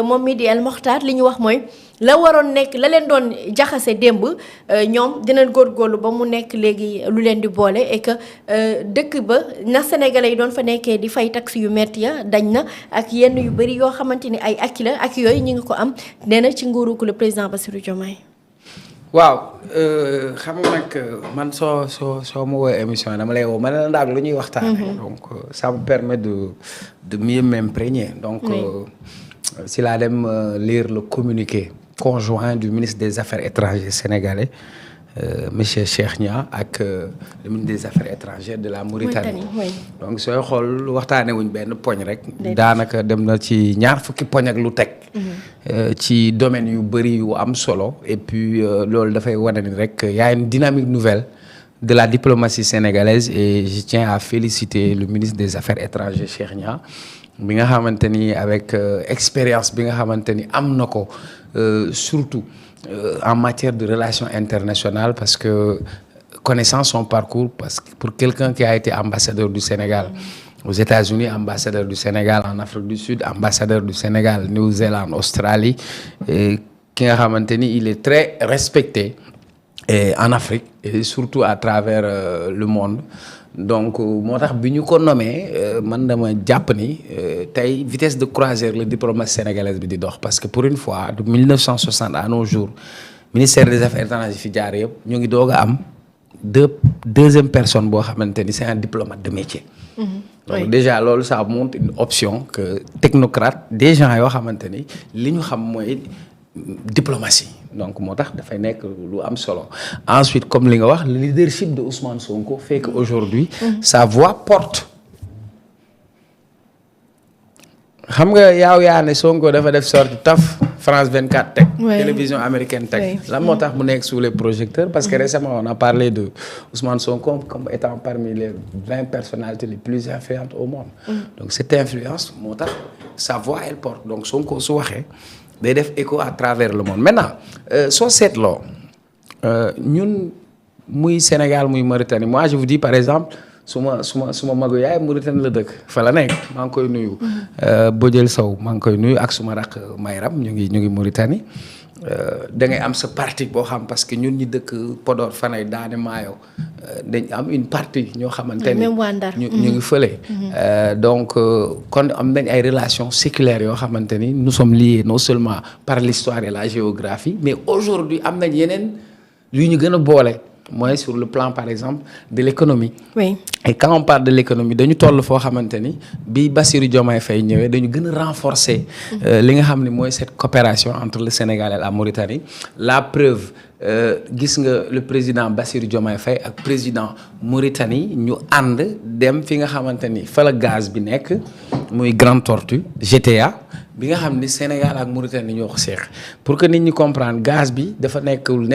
moom mi di El Mokhtar li ñu wax mooy la waroon nekk la leen doon jaxase démb ñoom dinañ góorgóorlu ba mu nekk léegi lu leen di boole et que dëkk ba na sénégalais yi doon fa nekkee di fay taxes yu metti ya dañ na ak yenn yu bëri yoo xamante ni ay acquis la ak yooyu ñu ngi ko am nee na ci nguuru le président Bassirou Diomaye. waaw xam nga nag man soo ma woowee émission dama lay woo ma ne la ndaag lu ñuy waxtaanee. donc ça me permet de mieux m'imprégner donc. si laa dem lire le communiqué conjoint du ministre des Affaires étrangères sénégalais monsieur Cheikh Nia ak le ministre des Affaires étrangères de la Mauritanie. donc sooy xool waxtaanee wuñ benn poñ rek. daanaka dem na ci ñaar fukki poñ ak lu teg. ci domaine yu bëri yu am solo et puis loolu dafay wane ni rek y a une dynamique nouvelle de la diplomatie sénégalaise et je tiens à féliciter le ministre des Affaires étrangères Cheikh Nia. bi nga xamante ni avec expérience bi nga xamante ni am na ko surtout en matière de relations internationales parce que connaissant son parcours parce que pour quelqu'un qui a été ambassadeur du Sénégal aux États-Unis, ambassadeur du Sénégal en Afrique du Sud, ambassadeur du Sénégal, Nouvelle-Zélande, Australie ki nga xamante ni il est très respecté en Afrique et surtout à travers le monde. donc moo tax bi ñu ko nommé man dama jàpp ni tey vitesse de croisière la diplomatie sénégalaise bi di dox parce que pour une fois de 1960 à nos jours ministère des affaires étrangères fi jaar yëpp ñu ngi doog a am deuxième personne boo xamante ni c'est un diplomate de métier. donc déjà loolu ça montre une option que technocrate des gens yoo xamante ni li ñu xam mooy diplomatie. donc moo tax dafay nekk lu am solo ensuite comme li nga wax le leadership de Ousmane Sonko fait que aujourd'hui sa voix porte. xam nga yaa ne Sonko dafa def sorti taf France 24 teg. télévision américaine teg. lan moo tax mu nekk sous les projecteurs parce que récemment on a parlé de Ousmane Sonko comme étant parmi les 20 personnalités les plus influentes au monde. donc cette influence moo tax sa voix elle porte donc Sonko su waxee. day def écho à travers le monde maintenant soo seetloo ñun muy Sénégal muy Mauritanie moi je vous dis par exemple suma magu yaay Mauritanie la dëkk fa la nekk maa ngi koy nuyu. Bodiel Sow maa ngi koy nuyu ak suma rakk Mayram ñu ngi Mauritanie da ngay am sa partie boo xam parce que ñun ñi dëkk Podor Fanay Daane Maayo dañ am une partie ñoo xamante ni ñu ngi fële. donc kon am nañ ay relations séculaires yoo xamante ni nous sommes liés non seulement par l'histoire et la géographie mais aujourd'hui am nañ yeneen yu ñu gën a boole. mooy sur le plan par exemple de l'économie. Oui. Et quand on parle de l'économie dañu toll foo xamante ni bi Bassirou Diomaye Faye ñëwee dañu gën a renforcer li nga xam ne mooy cette coopération entre le Sénégal et la Mauritanie la preuve gis nga le président Bassirou Diomaye Faye ak président Mauritanie ñu ànd dem fi nga xamante ni fa la gaz bi nekk muy Grande Tortue GTA bi nga xam ni Sénégal ak Mauritanie ñoo ko seex pour que nit ñi comprendre gaz bi dafa nekkul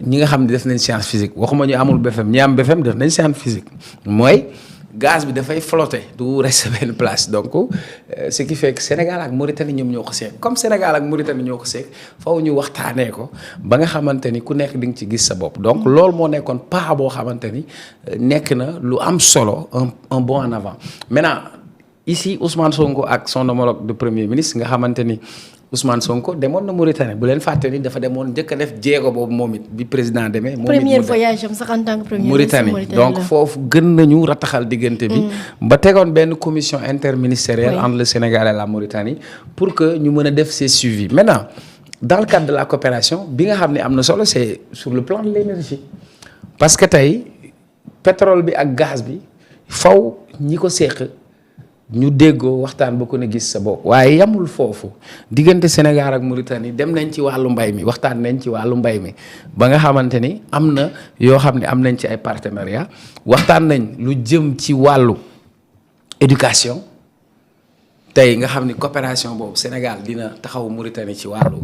ñi nga xam ne def nañ science physique waxuma ñu amul BFM ñi am BFM def nañ science physique mooy gaz bi dafay flotter du rester benn place donc ce qui fait que Sénégal ak Mauritanie ñoom ñoo ko seex comme Sénégal ak Mauritanie ñoo ko seex faw ñu waxtaanee ko ba nga xamante ni ku nekk di nga ci gis sa bopp donc loolu moo nekkoon pas boo xamante ni nekk na lu am solo un bond en avant maintenant. Ici Ousmane Sonko ak son homologue de premier ministre nga xamante ni Ousmane Sonko demoon na Mauritanie bu leen fàtte ni dafa demoon njëkk a def jéego boobu moom it bi président demee. moom it premier voyage am sax en tant que premier Mauritanie donc foofu gën nañu rataxal diggante bi. ba tegoon benn commission interministérielle entre le Sénégal et la Mauritanie pour que ñu mën a def ces suivis maintenant dans le cadre de la coopération bi nga xam ne am na solo c'est sur le plan de l'énergie parce que tey pétrole bi ak gaz bi faw ñi ko seq. ñu déggoo waxtaan ba ko ne gis sa bopp waaye yamul foofu diggante Sénégal ak Mauritanie dem nañ ci wàllu mbay mi waxtaan nañ ci wàllu mbay mi ba nga xamante ni am na yoo xam ne am nañ ci ay partenariat waxtaan nañ lu jëm ci wàllu éducation tey nga xam ni coopération boobu Sénégal dina taxaw Mauritanie ci wàllu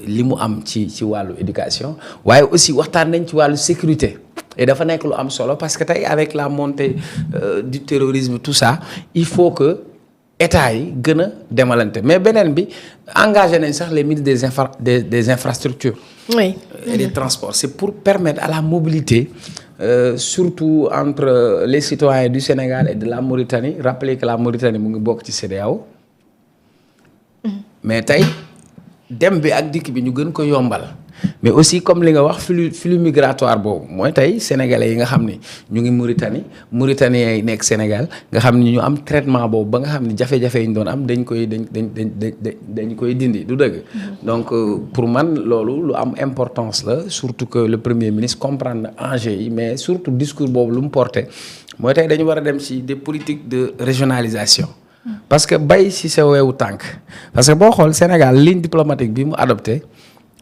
li mu am ci wàllu éducation waaye aussi waxtaan nañ ci wàllu sécurité et dafa nekk lu am solo parce que tey avec la montée du terrorisme tout ça il faut que état yi gën a demalante mais beneen bi engagé nañ sax les ministres des infrastructures. Oui. Et des transports c'est pour permettre à la mobilité surtout entre les citoyens du Sénégal et de la Mauritanie rappeler que la Mauritanie mu ngi bokk ci CEDEAO. mais tey dem bi ak dikk bi ñu gën ko yombal mais aussi comme li nga wax flux migratoire boobu mooy tey sénégalais yi nga xam ni ñu ngi Mauritaniens yi nekk Sénégal nga xam ni ñu am traitement boobu ba nga xam ni jafe-jafe yi ñu doon am dañ koy dindi du dëgg. donc pour man loolu lu am importance la surtout que le premier ministre comprendre na enjeu yi mais surtout discours boobu lu mu porté mooy tey dañu war a dem ci des politiques de régionalisation. parce que bay ci sa weewu tànk parce que boo xool Sénégal ligne diplomatique bi mu adopté.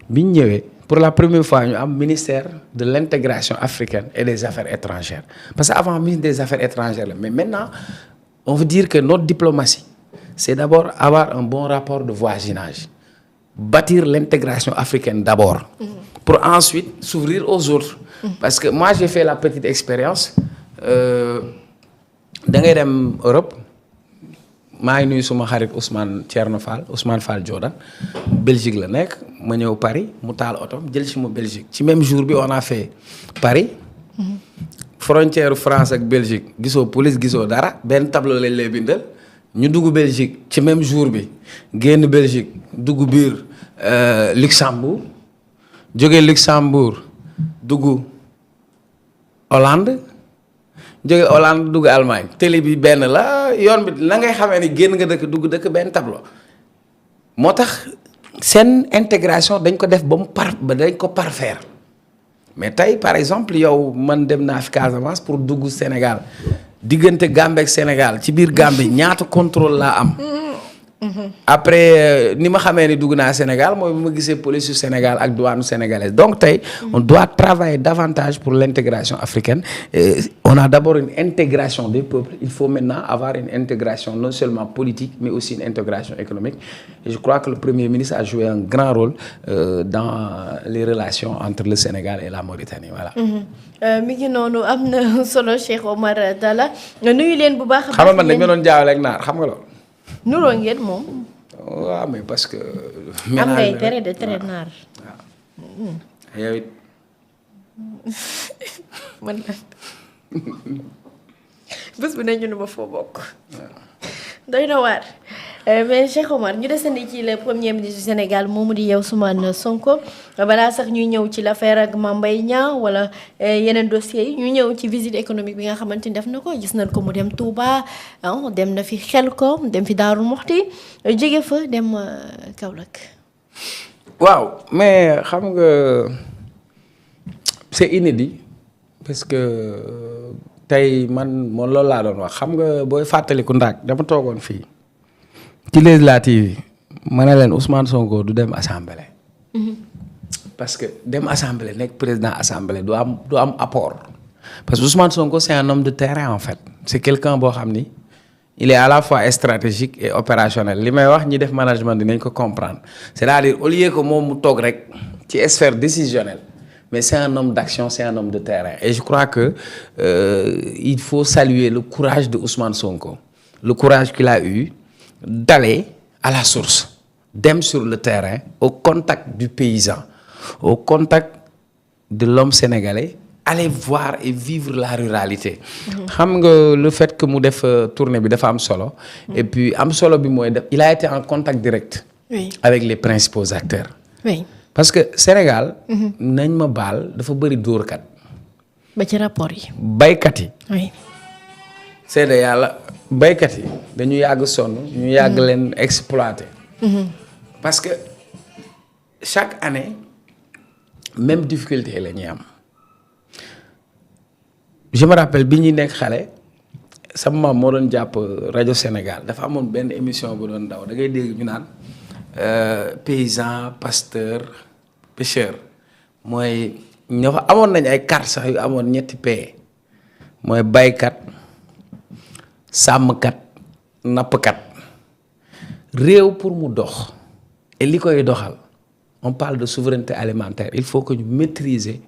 bi ñu ñëwee pour la première fois ñu am ministère de l'intégration africaine et des affaires étrangères parce que avant ministre des affaires étrangères la mais maintenant on veut dire que notre diplomatie c'est d'abord avoir un bon rapport de voisinage bâtir l'intégration africaine d'abord pour ensuite s'ouvrir aux autres parce que moi j'ai fait la petite expérience da ngay dem Europe maa ngi nuyu suma xarit Ousmane Fall Jordan Belgique la nekk ma ñëw Paris mu taal otom jël si ma Belgique ci même jour bi on a fait Paris frontière France ak Belgique gisoo police gisoo dara benn tableau lañ lay bindal ñu dugg Belgique ci même jour bi génn Belgique dugg biir Luxembourg jóge Luxembourg dugg Hollande jóge Hollande dugg Allemagne télé bi benn la yoon bi la ngay xamee ni génn nga dëkk dugg dëkk benn tableau moo tax seen intégration dañ ko def ba dañ ko parfaire mais tey par exemple yow man dem naa fi Casamance pour dugg Sénégal diggante Gambie ak Sénégal ci biir Gambie ñaata contrôle laa am. après ni ma xamee ni dugg naa Sénégal mooy bu ma gisee police yu Sénégal ak douane sénégalaise donc tey on doit travailler davantage pour l'intégration africaine on a d'abord une intégration des peuples il faut maintenant avoir une intégration non seulement politique mais aussi une intégration économique et je crois que le Premier ministre a joué un grand rôle dans les relations entre le Sénégal et la Mauritanie voilà. mi ngi noonu am na solo Cheikh Omar Talla nuyu leen bu baax. xam nga man dañu ma doon jaawale ak naar xam nga loolu. nuroo ngeen moom. waaw mais parce que. am ngay tere naar. waaw yow it. man la bés bu ne ñu ne ma foo bokk. doy na waar mais Cheikh Omar ñu desandi ci le premier ministre du Sénégal moomu di Ousmane Sonko balaa sax ñuy ñëw ci l'affaire ak Mame Mbaye Niang wala yeneen dossiers yi ñu ñëw ci visite économique bi nga xamante ni def na ko gis nañ ko mu dem Touba dem na fi Xelkom dem fi Daaru Muxti jóge fa dem Kaolack. waaw mais xam nga c'est inédit parce que tey man loolu laa doon wax xam nga booy fàttaliku ndaak dama toogoon fii ci législative yi ma ne leen Ousmane Sonko du dem assemblée. parce que dem assemblée nekk président assemblée du am apport. parce que Ousmane Sonko c'est un homme de terrain en fait c'est quelqu'un boo xam ni il est à la fois stratégique et opérationnel li may wax ñi def management dinañ ko comprendre c'est-à-dire au lieu que moom mu toog rek ci sphère décisionnelle. mais c'est un homme d'action, c'est un homme de terrain. Et je crois que il faut saluer le courage de Ousmane Sonko. Le courage qu'il a eu d'aller à la source, d'être sur le terrain, au contact du paysan, au contact de l'homme sénégalais, aller voir et vivre la ruralité. Xam nga le fait que mu def tournée bi dafa am solo. Et puis am solo bi mooy il a été en contact direct. Oui. Avec les principaux acteurs. Oui. parce que Sénégal. nañ ma baal dafa bëri dóorkat. ba ci rapport yi. baykat yi. oui. seede yàlla baykat yi dañu yàgg sonn ñu yàgg leen exploiter. parce que chaque année même difficulté la ñuy am. je me rappelle bi ñuy nekk xale sama maam moo doon jàpp rajo Sénégal dafa amoon benn émission bu doon daw da ngay dégg ñu naan paysan pasteur. pêcheur mooy ñoo fa amoon nañ ay carte sax yu amoon ñetti P mooy baykat sàmmkat nappkat réew pour mu dox et li koy doxal on parle de souveraineté alimentaire il faut que ñu maîtriser